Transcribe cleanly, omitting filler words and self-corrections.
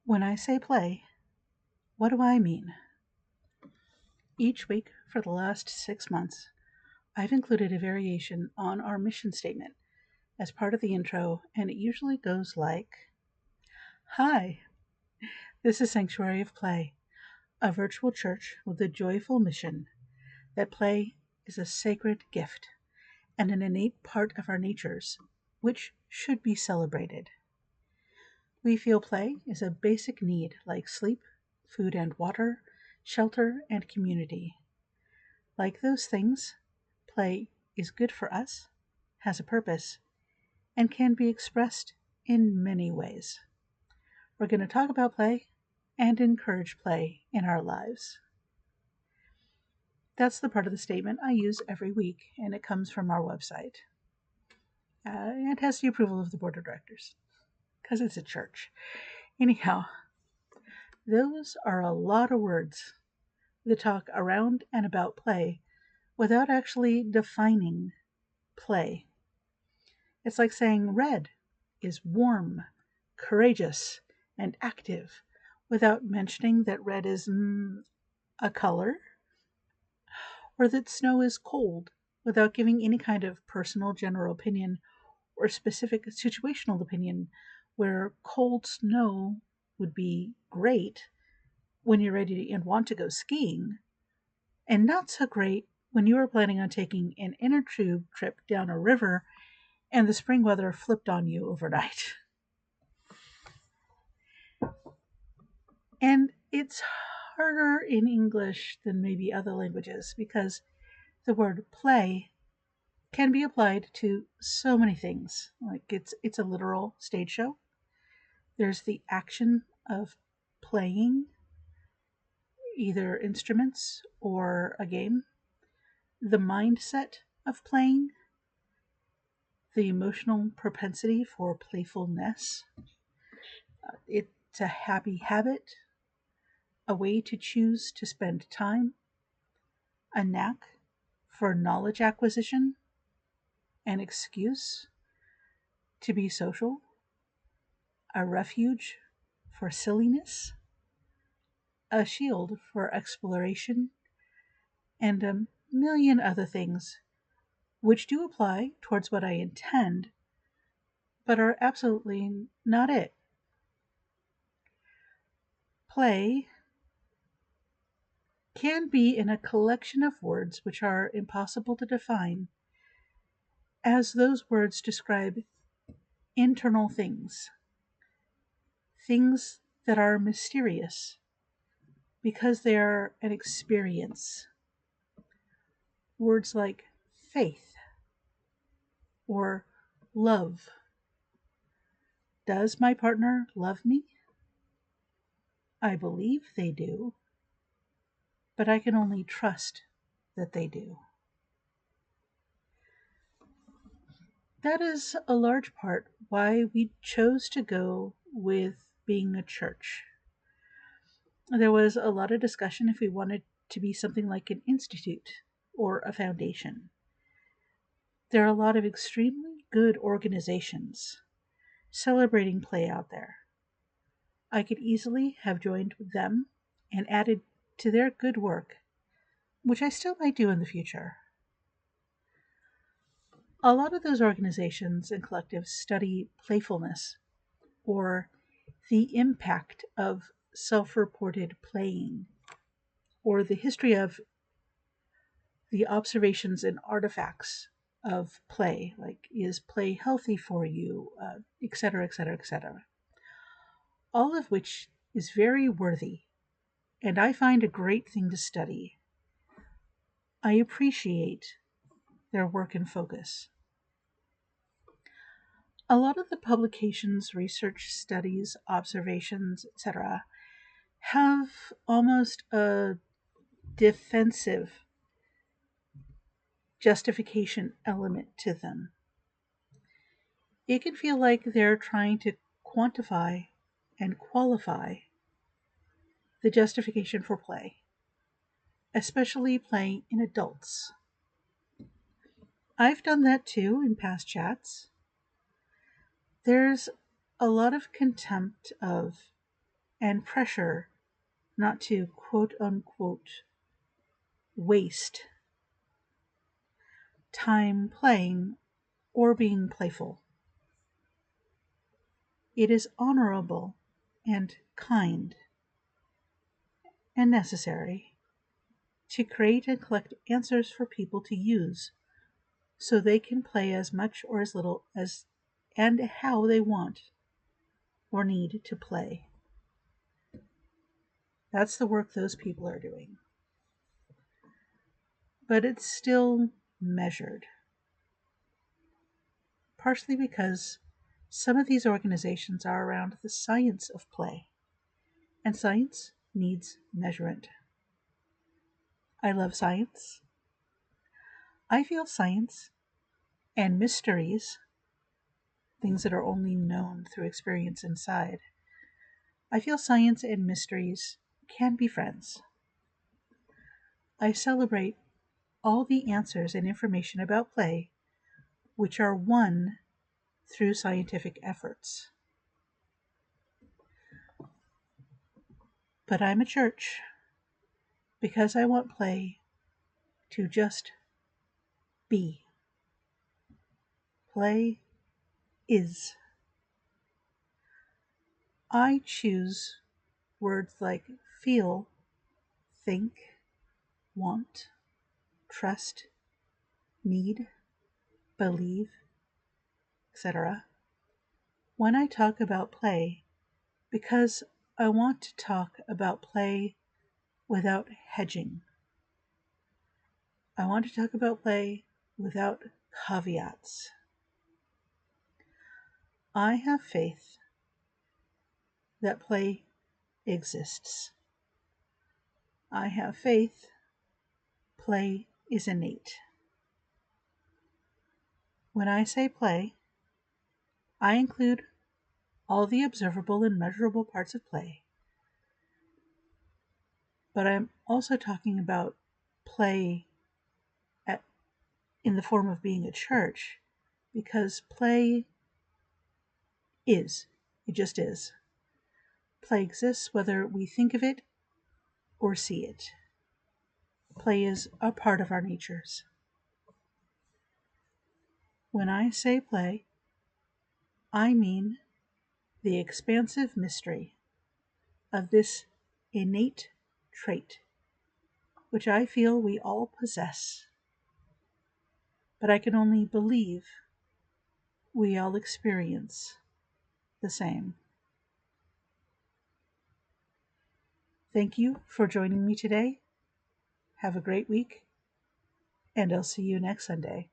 When I say play, what do I mean? Each week for the last 6 months, I've included a variation on our mission statement as part of the intro, and it usually goes like, Hi, this is Sanctuary of Play, a virtual church with a joyful mission that play is a sacred gift and an innate part of our natures, which should be celebrated. We feel play is a basic need like sleep, food and water, shelter, and community. Like those things, play is good for us, has a purpose, and can be expressed in many ways. We're going to talk about play and encourage play in our lives. That's the part of the statement I use every week, and it comes from our website. It has the approval of the board of directors, because it's a church. Anyhow, those are a lot of words that talk around and about play without actually defining play. It's like saying red is warm, courageous, and active without mentioning that red is a color, or that snow is cold without giving any kind of personal general opinion or specific situational opinion, where cold snow would be great when you're ready and want to go skiing, and not so great when you are planning on taking an inner tube trip down a river and the spring weather flipped on you overnight. And it's harder in English than maybe other languages because the word play can be applied to so many things. Like it's a literal stage show. There's the action of playing either instruments or a game, the mindset of playing, the emotional propensity for playfulness. It's a happy habit, a way to choose to spend time, a knack for knowledge acquisition, an excuse to be social, a refuge for silliness, a shield for exploration, and a million other things which do apply towards what I intend, but are absolutely not it. Play can be in a collection of words which are impossible to define, as those words describe internal things, things that are mysterious because they are an experience. Words like faith or love. Does my partner love me? I believe they do, but I can only trust that they do. That is a large part why we chose to go with being a church. There was a lot of discussion if we wanted to be something like an institute or a foundation. There are a lot of extremely good organizations celebrating play out there. I could easily have joined with them and added to their good work, which I still might do in the future. A lot of those organizations and collectives study playfulness or the impact of self reported playing or the history of the observations and artifacts of play, like is play healthy for you, etc., etc., etc. All of which is very worthy, and I find a great thing to study. I appreciate their work and focus. A lot of the publications, research studies, observations, etc., have almost a defensive justification element to them. It can feel like they're trying to quantify and qualify the justification for play, especially playing in adults. I've done that too in past chats. There's a lot of contempt of and pressure not to quote unquote waste time playing or being playful. It is honorable and kind and necessary to create and collect answers for people to use so they can play as much or as little as and how they want or need to play. That's the work those people are doing. But it's still measured, partially because some of these organizations are around the science of play, and science needs measurement. I love science. I feel science and mysteries, things that are only known through experience inside. I feel science and mysteries can be friends. I celebrate all the answers and information about play which are won through scientific efforts. But I'm a church because I want play to just be. Play is. I choose words like feel, think, want, trust, need, believe, etc. when I talk about play because I want to talk about play without hedging. I want to talk about play without caveats. I have faith that play exists. I have faith play is innate. When I say play, I include all the observable and measurable parts of play, but I'm also talking about play in the form of being a church because play is. It just is. Play exists whether we think of it or see it. Play is a part of our natures. When I say play, I mean the expansive mystery of this innate trait, which I feel we all possess, but I can only believe we all experience the same. Thank you for joining me today. Have a great week, and I'll see you next Sunday.